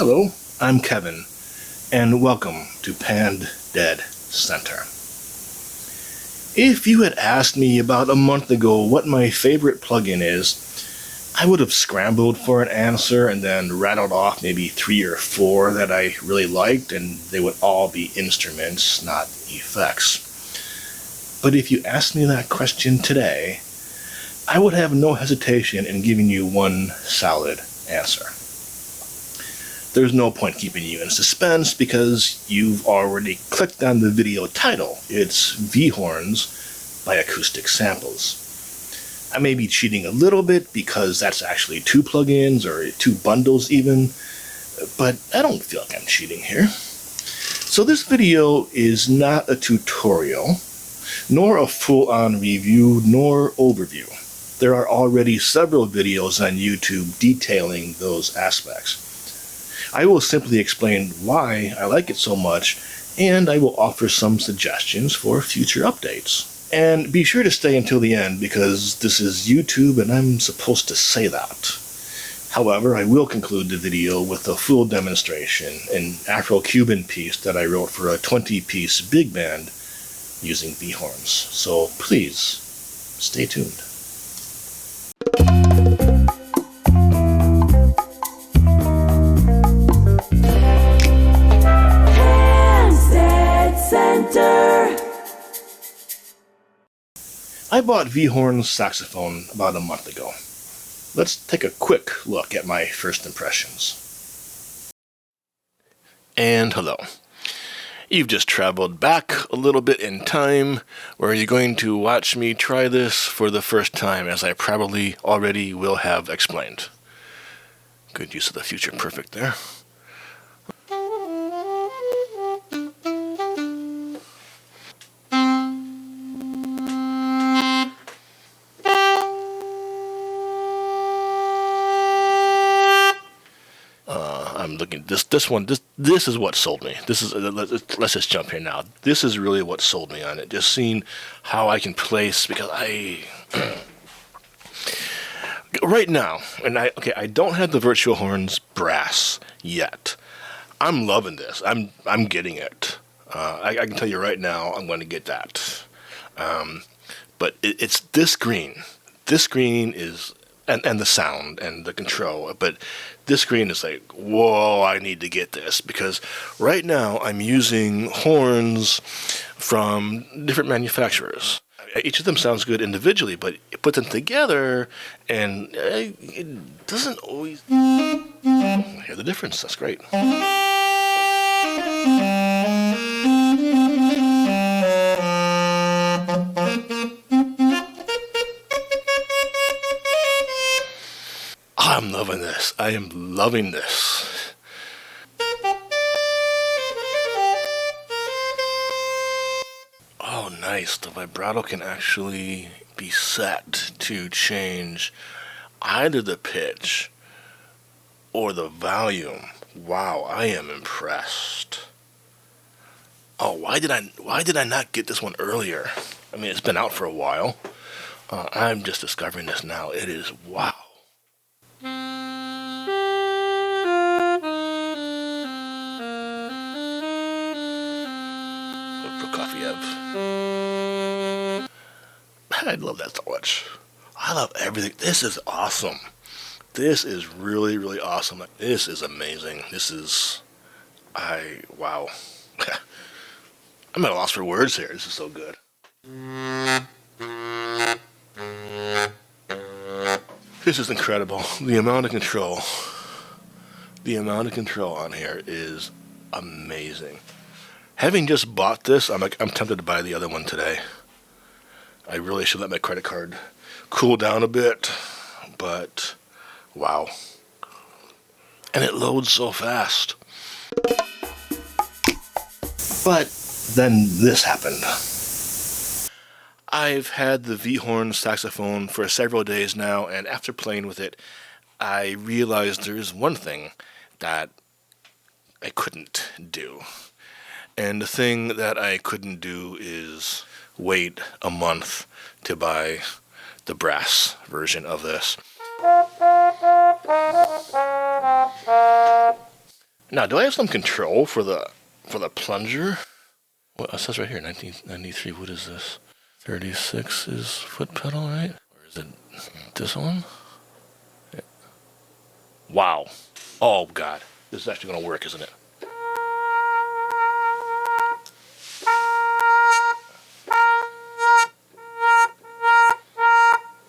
Hello, I'm Kevin, and welcome to Panned Dead Center. If you had asked me about a month ago what my favorite plugin is, I would have scrambled for an answer and then rattled off maybe 3 or 4 that I really liked, and they would all be instruments, not effects. But if you asked me that question today, I would have no hesitation in giving you one solid answer. There's no point keeping you in suspense because you've already clicked on the video title. It's Vhorns by Acoustic Samples. I may be cheating a little bit because that's actually 2 plugins or 2 bundles even, but I don't feel like I'm cheating here. So this video is not a tutorial, nor a full-on review, nor overview. There are already several videos on YouTube detailing those aspects. I will simply explain why I like it so much, and I will offer some suggestions for future updates. And be sure to stay until the end because this is YouTube and I'm supposed to say that. However, I will conclude the video with a full demonstration, an Afro-Cuban piece that I wrote for a 20-piece big band using Vhorns. So please, stay tuned. I bought Vhorns saxophone about a month ago. Let's take a quick look at my first impressions. And hello. You've just traveled back a little bit in time where you're going to watch me try this for the first time, as I probably already will have explained. Good use of the future perfect there. I'm looking. This is what sold me. Let's just jump here now. This is really what sold me on it. Just seeing how I can place, because right now, and I don't have the Virtual Horns brass yet. I'm loving this. I'm getting it. I can tell you right now, I'm going to get that. But it's this green. This green is. And the sound and the control, but this green is like, whoa, I need to get this, because right now I'm using horns from different manufacturers. Each of them sounds good individually, but you put them together and it doesn't always hear the difference. That's great. I'm loving this. I am loving this. Oh, nice. The vibrato can actually be set to change either the pitch or the volume. Wow, I am impressed. Oh, why did I not get this one earlier? I mean, it's been out for a while. I'm just discovering this now. It is wow. I love that so much. I love everything. This is awesome. This is really, really awesome. This is amazing. Wow. I'm at a loss for words here. This is so good. This is incredible. The amount of control on here is amazing. Having just bought this, I'm tempted to buy the other one today. I really should let my credit card cool down a bit, but wow. And it loads so fast. But then this happened. I've had the Vhorns saxophone for several days now, and after playing with it, I realized there's one thing that I couldn't do. And the thing that I couldn't do is wait a month to buy the brass version of this. Now, do I have some control for the plunger? Well, it says right here, 1993. What is this? 36 is foot pedal, right? Or is it this one? Yeah. Wow. Oh, God. This is actually going to work, isn't it?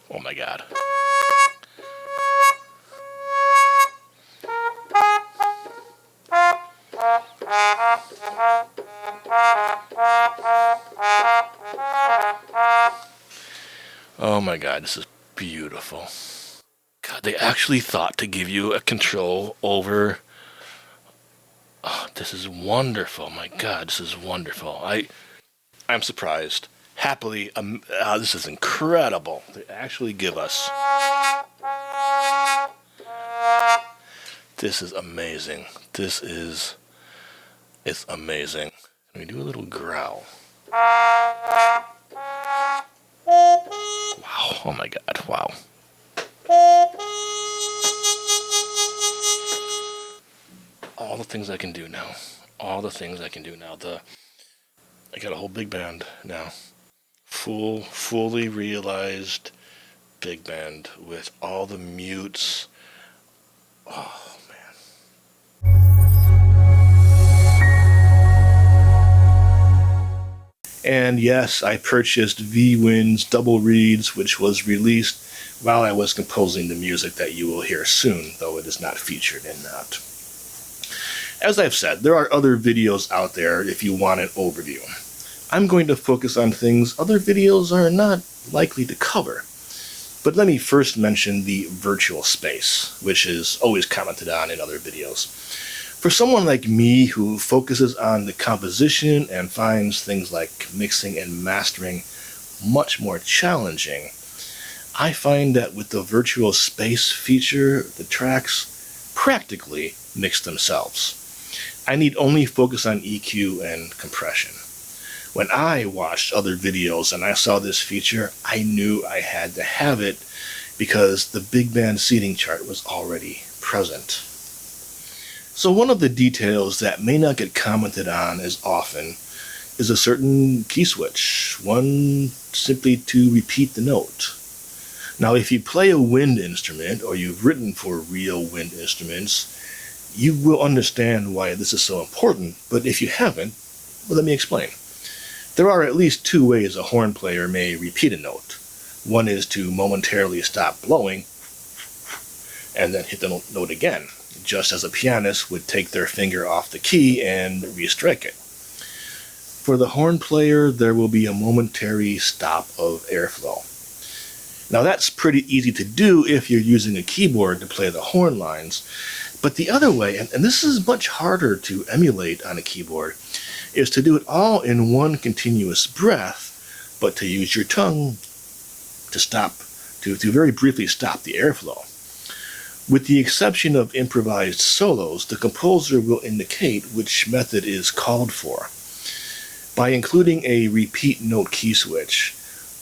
Oh, my God. Oh my God, this is beautiful. God, they actually thought to give you a control over. Oh, this is wonderful. My God, this is wonderful. I'm surprised. Happily, this is incredible. They actually give us. This is amazing. It's amazing. Can we do a little growl? Wow. Oh my God. Wow. All the things I can do now. All the things I can do now. I got a whole big band now. Fully realized big band with all the mutes. Oh, man. And yes, I purchased Vhorns Double Reeds, which was released while I was composing the music that you will hear soon, though it is not featured in that. As I've said, there are other videos out there if you want an overview. I'm going to focus on things other videos are not likely to cover. But let me first mention the virtual space, which is always commented on in other videos. For someone like me who focuses on the composition and finds things like mixing and mastering much more challenging, I find that with the virtual space feature, the tracks practically mix themselves. I need only focus on EQ and compression. When I watched other videos and I saw this feature, I knew I had to have it because the big band seating chart was already present. So one of the details that may not get commented on as often is a certain key switch, one simply to repeat the note. Now, if you play a wind instrument or you've written for real wind instruments, you will understand why this is so important, but if you haven't, well, let me explain. There are at least two ways a horn player may repeat a note. One is to momentarily stop blowing and then hit the note again, just as a pianist would take their finger off the key and restrike it. For the horn player, there will be a momentary stop of airflow. Now that's pretty easy to do if you're using a keyboard to play the horn lines, but the other way, and this is much harder to emulate on a keyboard, is to do it all in one continuous breath, but to use your tongue to stop, to very briefly stop the airflow. With the exception of improvised solos, the composer will indicate which method is called for. By including a repeat note key switch,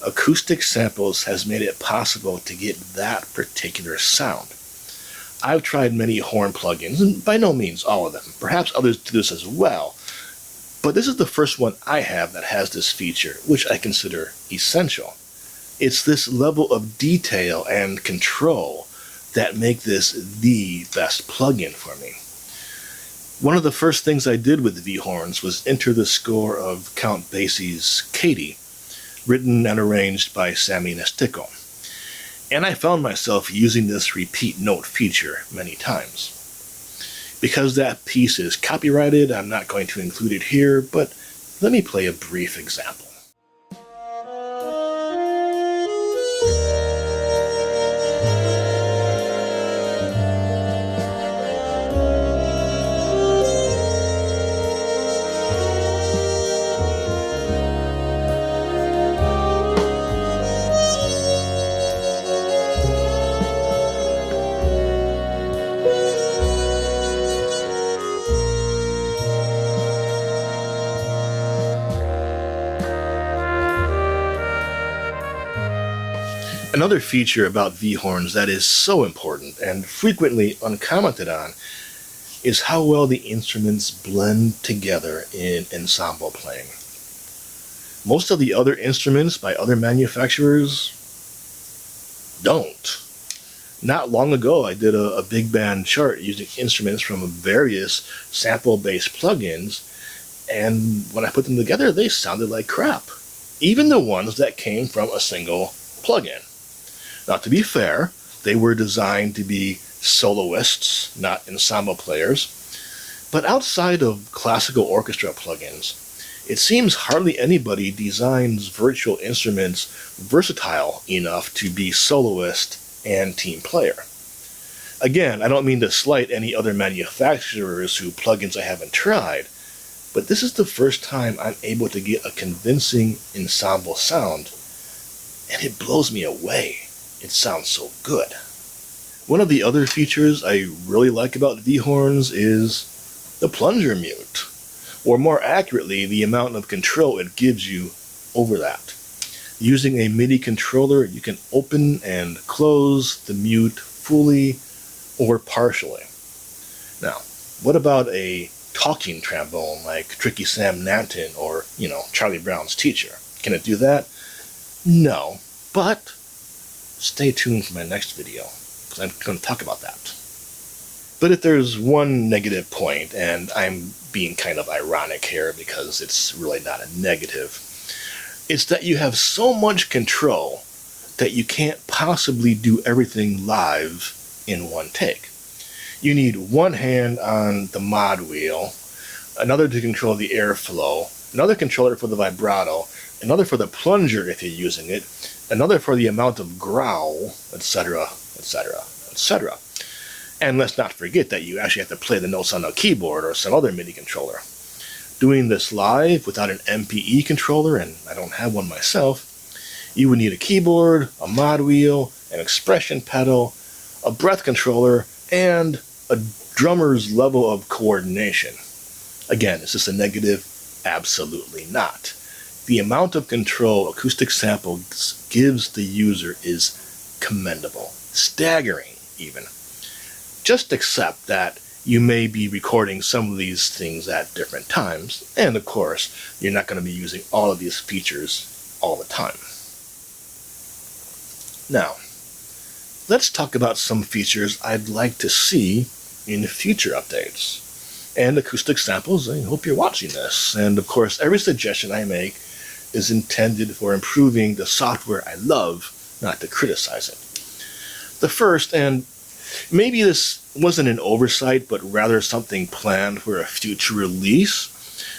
Acoustic Samples has made it possible to get that particular sound. I've tried many horn plugins, and by no means all of them. Perhaps others do this as well, but this is the first one I have that has this feature, which I consider essential. It's this level of detail and control that make this the best plugin for me. One of the first things I did with Vhorns was enter the score of Count Basie's Katie, written and arranged by Sammy Nestico. And I found myself using this repeat note feature many times. Because that piece is copyrighted, I'm not going to include it here, but let me play a brief example. Another feature about Vhorns that is so important and frequently uncommented on is how well the instruments blend together in ensemble playing. Most of the other instruments by other manufacturers don't. Not long ago, I did a big band chart using instruments from various sample-based plugins, and when I put them together, they sounded like crap. Even the ones that came from a single plugin. Now, to be fair, they were designed to be soloists, not ensemble players. But outside of classical orchestra plugins, it seems hardly anybody designs virtual instruments versatile enough to be soloist and team player. Again, I don't mean to slight any other manufacturers whose plugins I haven't tried, but this is the first time I'm able to get a convincing ensemble sound, and it blows me away. It sounds so good. One of the other features I really like about Vhorns is the plunger mute, or more accurately, the amount of control it gives you over that. Using a MIDI controller, you can open and close the mute fully or partially. Now, what about a talking trombone like Tricky Sam Nanton or, Charlie Brown's Teacher? Can it do that? No, but stay tuned for my next video, because I'm going to talk about that. But if there's one negative point, and I'm being kind of ironic here because it's really not a negative, it's that you have so much control that you can't possibly do everything live in one take. You need one hand on the mod wheel, another to control the airflow, another controller for the vibrato, another for the plunger if you're using it, another for the amount of growl, etc., etc., etc. And let's not forget that you actually have to play the notes on a keyboard or some other MIDI controller. Doing this live without an MPE controller, and I don't have one myself, you would need a keyboard, a mod wheel, an expression pedal, a breath controller, and a drummer's level of coordination. Again, is this a negative? Absolutely not. The amount of control Acoustic Samples gives the user is commendable, staggering even. Just accept that you may be recording some of these things at different times, and of course, you're not going to be using all of these features all the time. Now, let's talk about some features I'd like to see in future updates. And Acoustic Samples, I hope you're watching this. And of course, every suggestion I make is intended for improving the software I love, not to criticize it. The first, and maybe this wasn't an oversight, but rather something planned for a future release,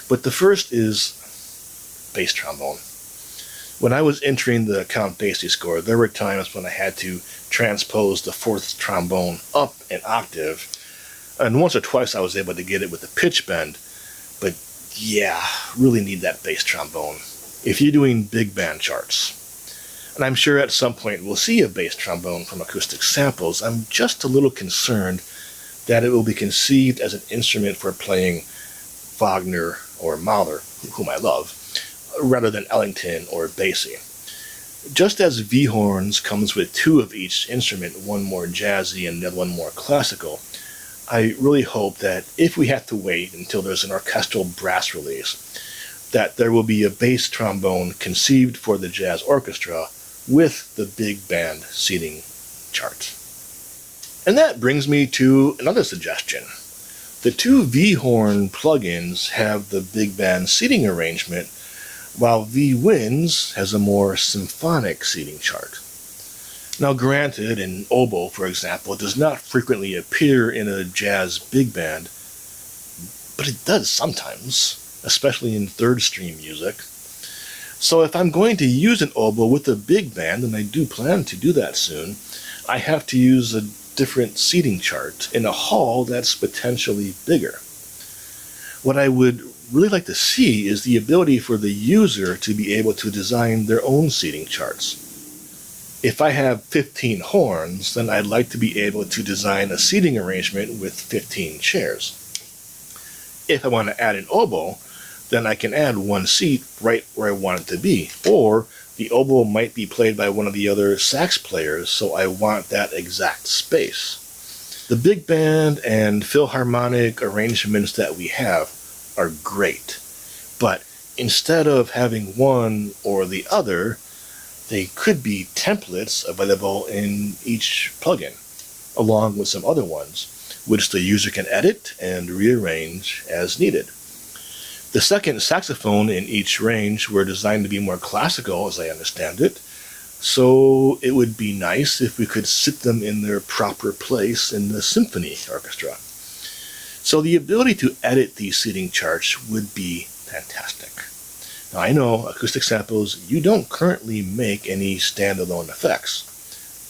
but the first is bass trombone. When I was entering the Count Basie score, there were times when I had to transpose the fourth trombone up an octave, and once or twice I was able to get it with a pitch bend, but yeah, really need that bass trombone if you're doing big band charts. And I'm sure at some point we'll see a bass trombone from Acoustic Samples. I'm just a little concerned that it will be conceived as an instrument for playing Wagner or Mahler, whom I love, rather than Ellington or Basie. Just as Vhorns comes with two of each instrument, one more jazzy and the other one more classical, I really hope that if we have to wait until there's an orchestral brass release, that there will be a bass trombone conceived for the jazz orchestra with the big band seating chart. And that brings me to another suggestion. The two Vhorn plugins have the big band seating arrangement, while Vwins has a more symphonic seating chart. Now granted, an oboe, for example, does not frequently appear in a jazz big band, but it does sometimes, especially in third stream music. So if I'm going to use an oboe with a big band, and I do plan to do that soon, I have to use a different seating chart in a hall that's potentially bigger. What I would really like to see is the ability for the user to be able to design their own seating charts. If I have 15 horns, then I'd like to be able to design a seating arrangement with 15 chairs. If I want to add an oboe, then I can add one seat right where I want it to be. Or the oboe might be played by one of the other sax players, so I want that exact space. The big band and Philharmonic arrangements that we have are great, but instead of having one or the other, they could be templates available in each plugin, along with some other ones, which the user can edit and rearrange as needed. The second saxophone in each range were designed to be more classical, as I understand it, so it would be nice if we could sit them in their proper place in the symphony orchestra. So the ability to edit these seating charts would be fantastic. Now I know, Acoustic Samples, you don't currently make any standalone effects,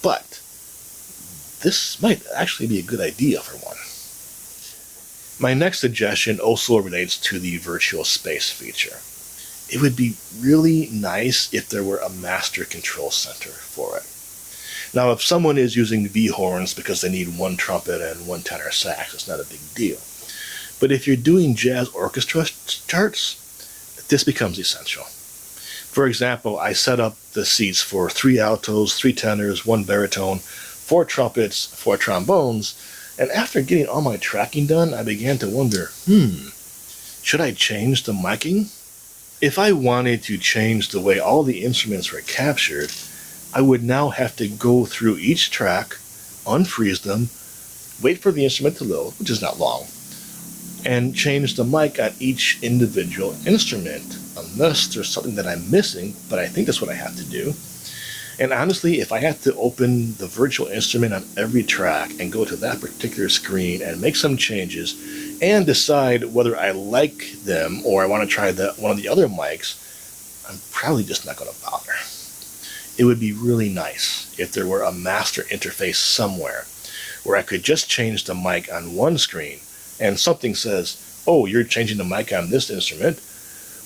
but this might actually be a good idea for one. My next suggestion also relates to the virtual space feature. It would be really nice if there were a master control center for it. Now, if someone is using Vhorns because they need one trumpet and one tenor sax, it's not a big deal. But if you're doing jazz orchestra charts, this becomes essential. For example, I set up the seats for 3 altos, 3 tenors, 1 baritone, 4 trumpets, 4 trombones, and after getting all my tracking done, I began to wonder, should I change the miking? If I wanted to change the way all the instruments were captured, I would now have to go through each track, unfreeze them, wait for the instrument to load, which is not long, and change the mic on each individual instrument, unless there's something that I'm missing, but I think that's what I have to do. And honestly, if I had to open the virtual instrument on every track and go to that particular screen and make some changes and decide whether I like them or I want to try one of the other mics, I'm probably just not going to bother. It would be really nice if there were a master interface somewhere where I could just change the mic on one screen and something says, oh, you're changing the mic on this instrument.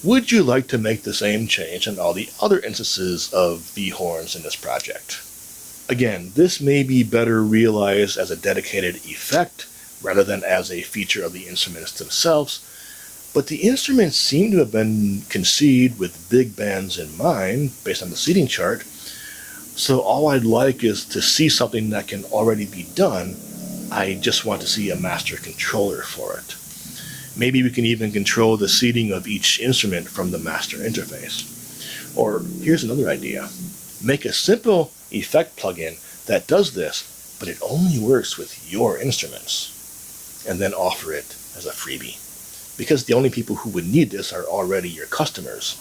Would you like to make the same change on all the other instances of Vhorns in this project? Again, this may be better realized as a dedicated effect rather than as a feature of the instruments themselves, but the instruments seem to have been conceived with big bands in mind based on the seating chart, so all I'd like is to see something that can already be done. I just want to see a master controller for it. Maybe we can even control the seating of each instrument from the master interface. Or here's another idea. Make a simple effect plugin that does this, but it only works with your instruments, and then offer it as a freebie. Because the only people who would need this are already your customers.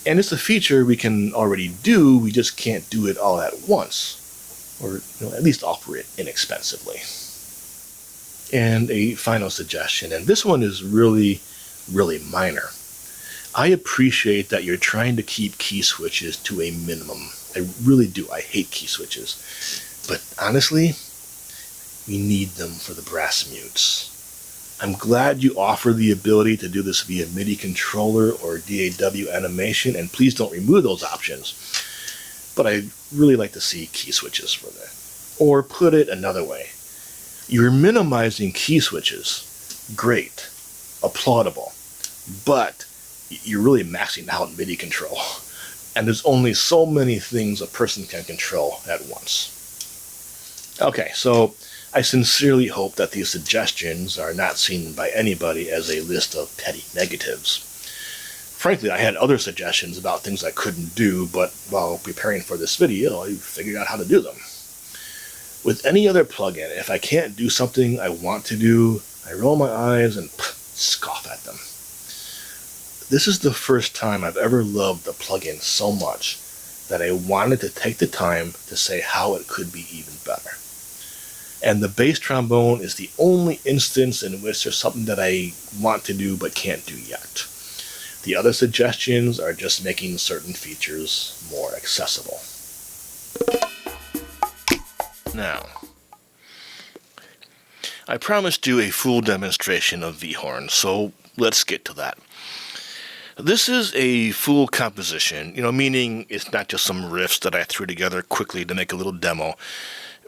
And it's a feature we can already do, we just can't do it all at once. Or at least offer it inexpensively. And a final suggestion, and this one is really, really minor. I appreciate that you're trying to keep key switches to a minimum. I really do. I hate key switches. But honestly, we need them for the brass mutes. I'm glad you offer the ability to do this via MIDI controller or DAW animation, and please don't remove those options. But I'd really like to see key switches for that. Or put it another way. You're minimizing key switches. Great. Applaudable. But you're really maxing out MIDI control. And there's only so many things a person can control at once. Okay, so I sincerely hope that these suggestions are not seen by anybody as a list of petty negatives. Frankly, I had other suggestions about things I couldn't do, but while preparing for this video, I figured out how to do them. With any other plugin, if I can't do something I want to do, I roll my eyes and scoff at them. This is the first time I've ever loved a plugin so much that I wanted to take the time to say how it could be even better. And the bass trombone is the only instance in which there's something that I want to do but can't do yet. The other suggestions are just making certain features more accessible. Now, I promised you a full demonstration of Vhorns, so let's get to that. This is a full composition, meaning it's not just some riffs that I threw together quickly to make a little demo,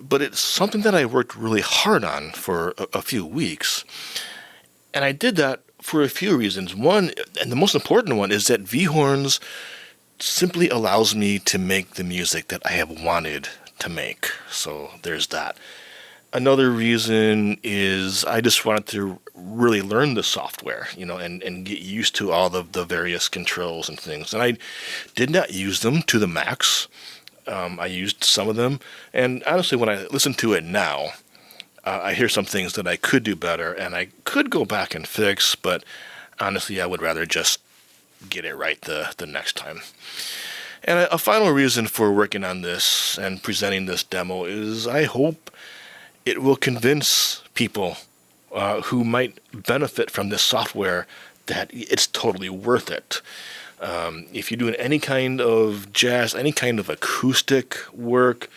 but it's something that I worked really hard on for a few weeks. And I did that for a few reasons. One, and the most important one, is that Vhorns simply allows me to make the music that I have wanted to make. So there's that. Another reason is I just wanted to really learn the software, and get used to all of the various controls and things. And I did not use them to the max. I used some of them, and honestly, when I listen to it now, I hear some things that I could do better, and I could go back and fix, but honestly, I would rather just get it right the next time. And a final reason for working on this and presenting this demo is I hope it will convince people who might benefit from this software that it's totally worth it. If you're doing any kind of jazz, any kind of acoustic work,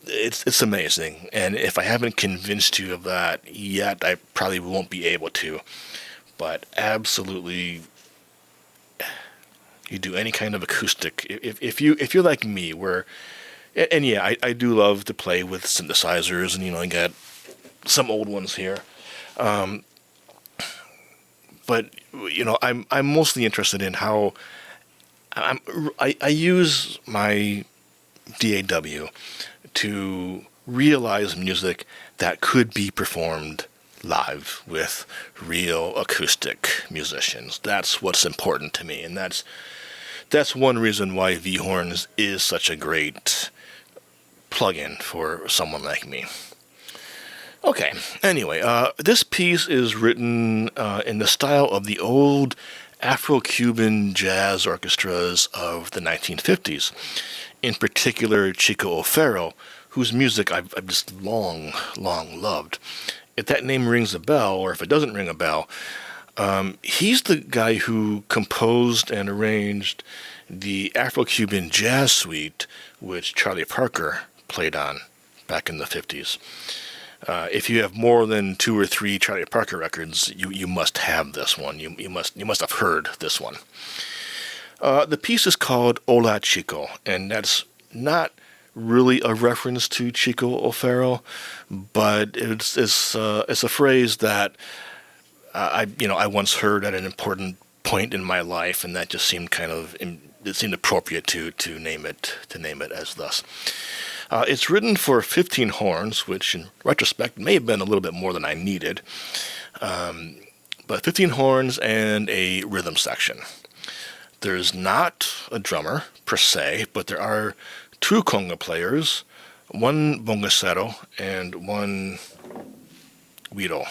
it's amazing. And if I haven't convinced you of that yet, I probably won't be able to. But absolutely, you do any kind of acoustic. If you're like me, and yeah, I do love to play with synthesizers, and I got some old ones here. But I'm mostly interested in how I use my DAW to realize music that could be performed live with real acoustic musicians. That's what's important to me, and that's one reason why Vhorns is such a great plugin for someone like me. Okay, anyway, this piece is written in the style of the old Afro-Cuban jazz orchestras of the 1950s, in particular Chico O'Farrill, whose music I've just long loved. If that name rings a bell, or if it doesn't ring a bell, he's the guy who composed and arranged the Afro-Cuban Jazz Suite, which Charlie Parker played on back in the 50s. If you have more than 2 or 3 Charlie Parker records, you must have this one. You must have heard this one. The piece is called Hola Chico, and that's not really a reference to Chico O'Farrill, but it's a phrase that I once heard at an important point in my life, and that just seemed it seemed appropriate to name it as thus. It's written for 15 horns, which in retrospect may have been a little bit more than I needed, but 15 horns and a rhythm section. There's not a drummer per se, but there are 2 conga players, 1 bongocero, and 1 guiro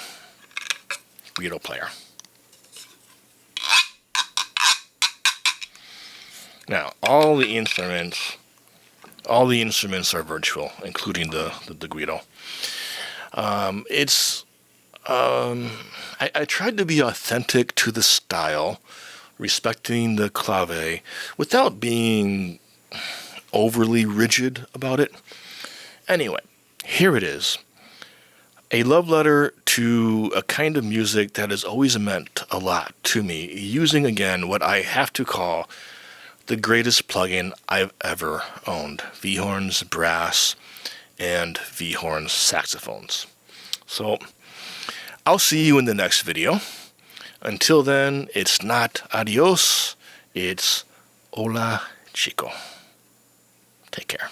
player. Now, all the instruments are virtual, including the guiro. I tried to be authentic to the style, respecting the clave, without being overly rigid about it. Anyway, here it is. A love letter to a kind of music that has always meant a lot to me, using again what I have to call the greatest plugin I've ever owned: Vhorns brass and Vhorns saxophones. So I'll see you in the next video. Until then, it's not adios, it's hola chico. Take care.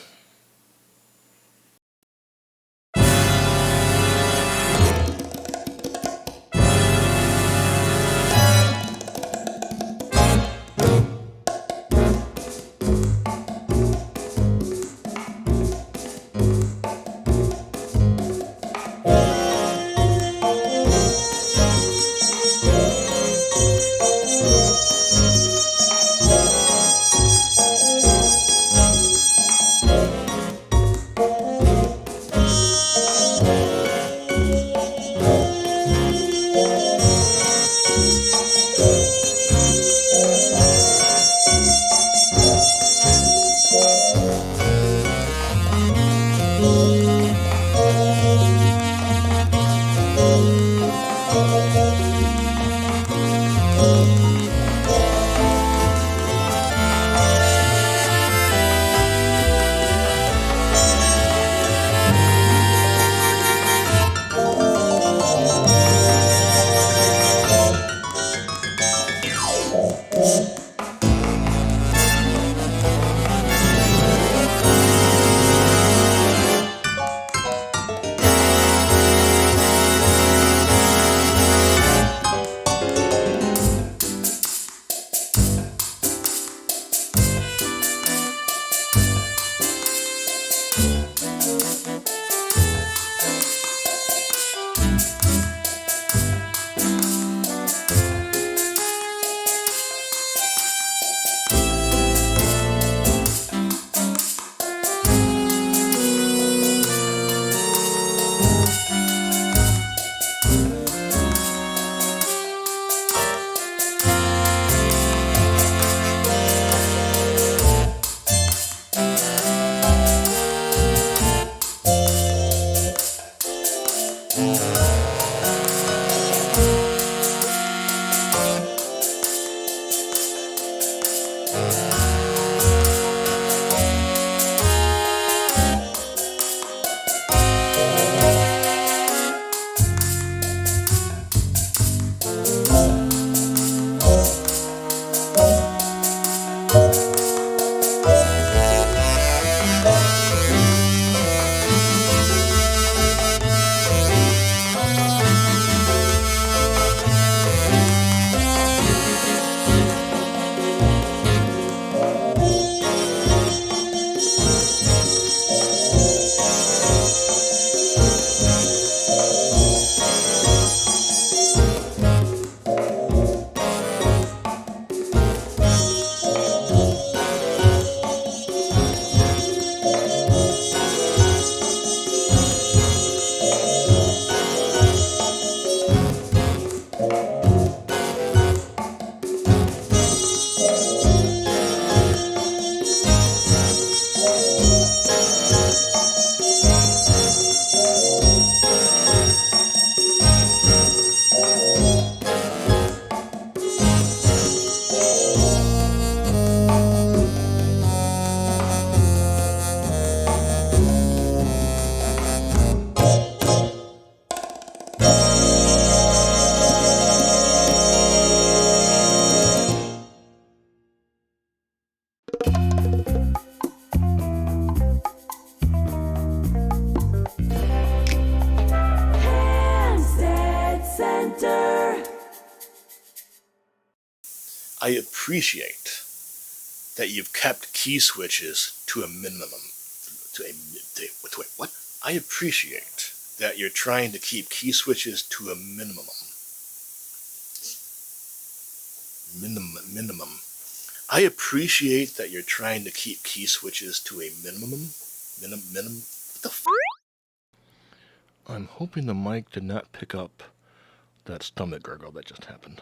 I appreciate that you've kept key switches to a minimum. What? I appreciate that you're trying to keep key switches to a minimum. Minimum. I appreciate that you're trying to keep key switches to a minimum. What the f? I'm hoping the mic did not pick up that stomach gurgle that just happened.